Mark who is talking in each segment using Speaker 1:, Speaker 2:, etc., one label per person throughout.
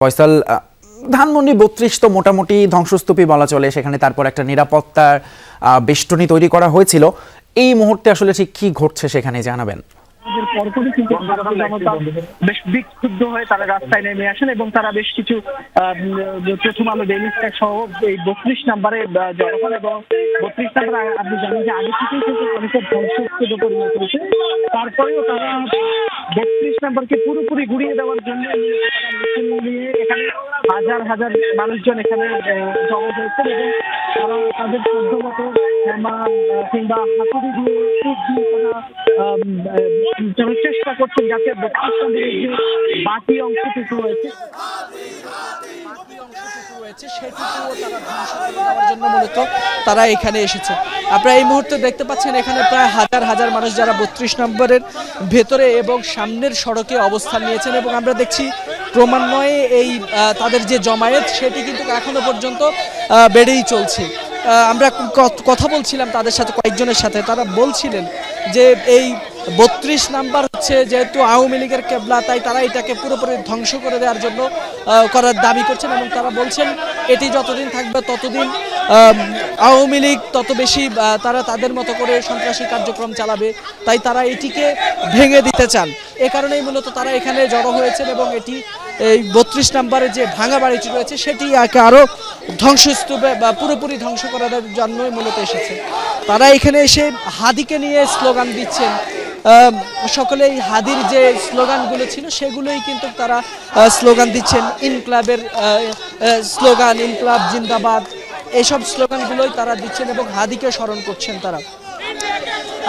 Speaker 1: ফয়সাল, ধানমন্ডি ৩২ তো মোটামুটি ধ্বংসস্তূপই বলা চলে। সেখানে তারপর একটা নিরাপত্তার বেষ্টনী তৈরি করা হয়েছিল। এই মুহূর্তে আসলে ঠিক কি ঘটছে সেখানে জানাবেন।
Speaker 2: বেশ বিক্ষুব্ধ হয়ে তারা রাস্তায় নেমে আসেন এবং তারা বেশ কিছু প্রথম আলো ডেইলি স্টার সহ এই ৩২ নম্বরে জড়ো হন এবং ৩২ নম্বর আপনি জানেন যে আগে থেকেই কিন্তু অনেকের ধ্বংসস্তূপে পরিণত হয়েছে। তারপরেও তারা ৩২ নম্বরকে পুরোপুরি গুড়িয়ে দেওয়ার জন্য নিয়ে এখানে হাজার হাজার মানুষজন এখানে জড়ো হয়েছে এবং তারা তাদের সাধ্যমতো কিংবা হাতুড়ি দিয়ে তারা চেষ্টা করছেন যাতে বাকি অংশটুকু রয়েছে
Speaker 3: সেটুকুও তারা ধ্বংস করে দেওয়ার জন্য মূলত তারা এখানে এসেছে। আপনারা এই মুহূর্তে দেখতে পাচ্ছেন এখানে প্রায় হাজার হাজার মানুষ যারা ৩২ নম্বরের ভেতরে এবং সামনের সড়কে অবস্থান নিয়েছেন এবং আমরা দেখছি ক্রমান্বয়ে এই তাদের যে জমায়েত সেটি কিন্তু এখনো পর্যন্ত বেড়েই চলছে। আমরা কথা বলছিলাম তাদের সাথে, কয়েকজনের সাথে, তারা বলছিলেন যে এই ৩২ নাম্বার হচ্ছে যেহেতু আওয়ামী লীগের কেবলা, তাই তারা এটাকে পুরোপুরি ধ্বংস করে দেওয়ার জন্য করার দাবি করছেন এবং তারা বলছেন এটি যতদিন থাকবে ততদিন আওয়ামী লীগ তত বেশি তারা তাদের মতো করে সন্ত্রাসী কার্যক্রম চালাবে, তাই তারা এটিকে ভেঙে দিতে চান। এ কারণেই মূলত তারা এখানে জড়ো হয়েছেন এবং এটি এই ৩২ নম্বরে যে ভাঙা বাড়িটি রয়েছে সেটি আরও ধ্বংসস্তূপে বা পুরোপুরি ধ্বংস করার জন্যই মূলত এসেছে। তারা এখানে এসে হাদিকে নিয়ে স্লোগান দিচ্ছেন। সকলেই হাদির যে স্লোগানগুলো ছিল সেগুলোই কিন্তু তারা স্লোগান দিচ্ছেন। ইনকলাবের স্লোগান, ইনকলাব জিন্দাবাদ, এইসব স্লোগানগুলোই তারা দিচ্ছেন এবং হাদিকে স্মরণ করছেন তারা।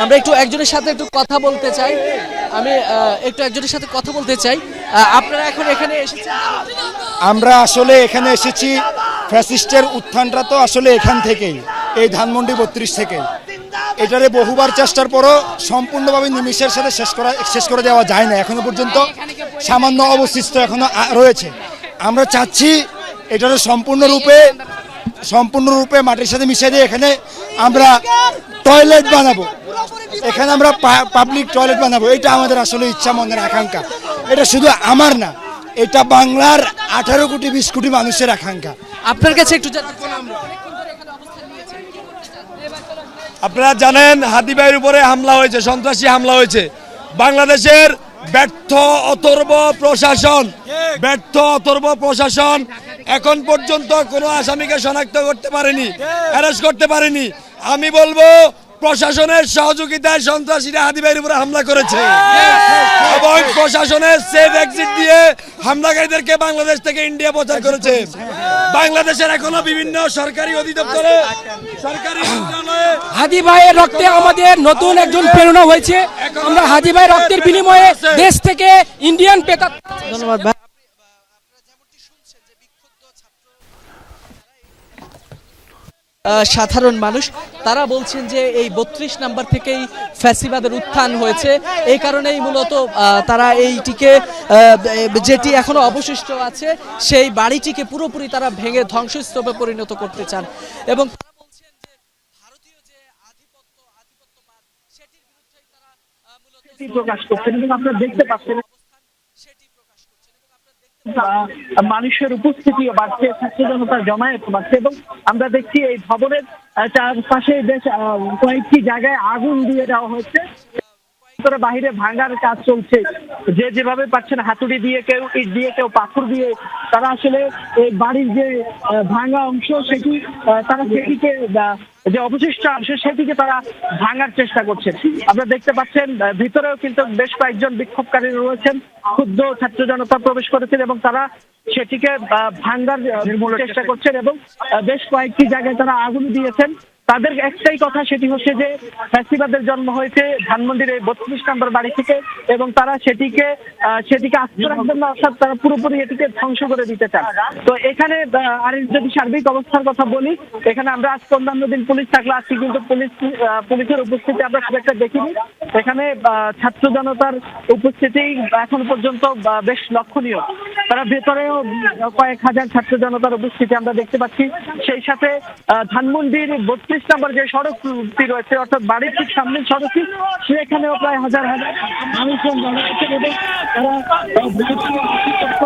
Speaker 3: আমরা একজনের সাথে কথা বলতে চাই। একজনের সাথে কথা বলতে চাই। আপনারা এখন এখানে এসেছেন?
Speaker 4: আমরা আসলে এখানে এসেছি, ফ্যাসিস্টের উত্থানটা তো আসলে এখান থেকেই, এই ধানমন্ডি ৩২ থেকে। এটারে বহুবার চেষ্টার পরও সম্পূর্ণভাবে নিমিষের সাথে শেষ করে দেওয়া যায় না। এখনো পর্যন্ত সামান্য অবশিষ্ট এখনো রয়েছে। আমরা চাচ্ছি এটারে সম্পূর্ণরূপে মাটির সাথে মিশিয়ে দিয়ে এখানে আমরা টয়লেট বানাবো, এখানে আমরা পাবলিক টয়লেট বানাবো। এটা আমাদের আসলে ইচ্ছা, মনের আকাঙ্ক্ষা। এটা শুধু আমার না, এটা বাংলার 18 কোটি 20 কোটি মানুষের আকাঙ্ক্ষা।
Speaker 3: আপনার কাছে একটু
Speaker 5: আপনারা জানেন হাদি ভাইয়ের উপরে হামলা হয়েছে, সন্ত্রাসী হামলা হয়েছে। বাংলাদেশের ব্যর্থ অথর্ব প্রশাসন এখন পর্যন্ত কোনো আসামিকে শনাক্ত করতে পারেনি, অ্যারেস্ট করতে পারেনি। আমি বলবো প্রশাসনের সহযোগিতায় সন্ত্রাসীরা হাদি ভাইয়ের উপরে হামলা করেছে এবং প্রশাসনের সেফ এক্সিট দিয়ে হামলাকারীদেরকে বাংলাদেশ থেকে ইন্ডিয়া প্রচার করেছে। বাংলাদেশের এখনো বিভিন্ন সরকারি অধিদপ্তরে, সরকারি মন্ত্রণালয়ে
Speaker 6: হাদি ভাইয়ের রক্তে আমাদের নতুন একজন প্রেরণা হয়েছে। আমরা হাদি ভাইয়ের রক্তের বিনিময়ে দেশ থেকে ইন্ডিয়ান পেতা।
Speaker 3: ধন্যবাদ ভাই। সাধারণ মানুষ তারা বলছেন যে এই ৩২ নাম্বার থেকেই ফ্যাসিবাদের উত্থান হয়েছে। এই কারণেই মূলত তারা এইটিকে যেটি এখনো অবশিষ্ট আছে সেই বাড়িটিকে পুরোপুরি তারা ভেঙে ধ্বংসস্তূপে পরিণত করতে চান এবং তারা বলছেন যে ভারতীয় যে আধিপত্যবাদ সেটির বিরুদ্ধেই তারা মূলত
Speaker 2: প্রকাশ করছেন এবং আপনারা দেখতে পাচ্ছেন মানুষের উপস্থিতিও বাড়ছে, ছাত্র জনতার জমায়েত বাড়ছে এবং আমরা দেখছি এই ভবনের চারপাশে বেশ কয়েকটি জায়গায় আগুন দিয়ে দেওয়া হচ্ছে। বাহিরে ভাঙার কাজ চলছে, যে যেভাবে পাচ্ছেন হাতুড়ি দিয়ে, কেউ ইট দিয়ে, কেউ পাথর দিয়ে তারা আসলে এই বাড়ির যে ভাঙা অংশ সেটিকে যে অবশিষ্ট অংশ সেটিকে তারা ভাঙার চেষ্টা করছে। আপনারা দেখতে পাচ্ছেন ভিতরেও কিন্তু বেশ কয়েকজন বিক্ষোভকারী রয়েছেন, ক্ষুব্ধ ছাত্র জনতা প্রবেশ করেছেন এবং তারা সেটিকে ভাঙার চেষ্টা করছেন এবং বেশ কয়েকটি জায়গায় তারা আগুন দিয়েছেন। তাদের একটাই কথা, সেটি হচ্ছে যে ফ্যাসিবাদের জন্ম হয়েছে ধানমন্ডির এই ৩২ নম্বর বাড়ি থেকে এবং তারা সেটিকে আস্তে রাখবেন না, অর্থাৎ তারা পুরোপুরি এটিকে ধ্বংস করে দিতে চান। তো এখানে আর যদি সার্বিক অবস্থার কথা বলি, এখানে আমরা আজ অন্যান্য দিন পুলিশ থাকলে আজকে কিন্তু পুলিশের উপস্থিতি আমরা খুব একটা দেখিনি। এখানে ছাত্র জনতার উপস্থিতি এখন পর্যন্ত বেশ লক্ষণীয়। তারা ভেতরেও কয়েক হাজার ছাত্র জনতার উপস্থিতি আমরা দেখতে পাচ্ছি। সেই সাথে ধানমন্ডির ৩২ নম্বর যে সড়কটি রয়েছে, অর্থাৎ বাড়ির ঠিক সামনের সড়কটি, সেখানেও প্রায় হাজার হাজার মানুষজন জড়ো হয়েছেন এবং তারা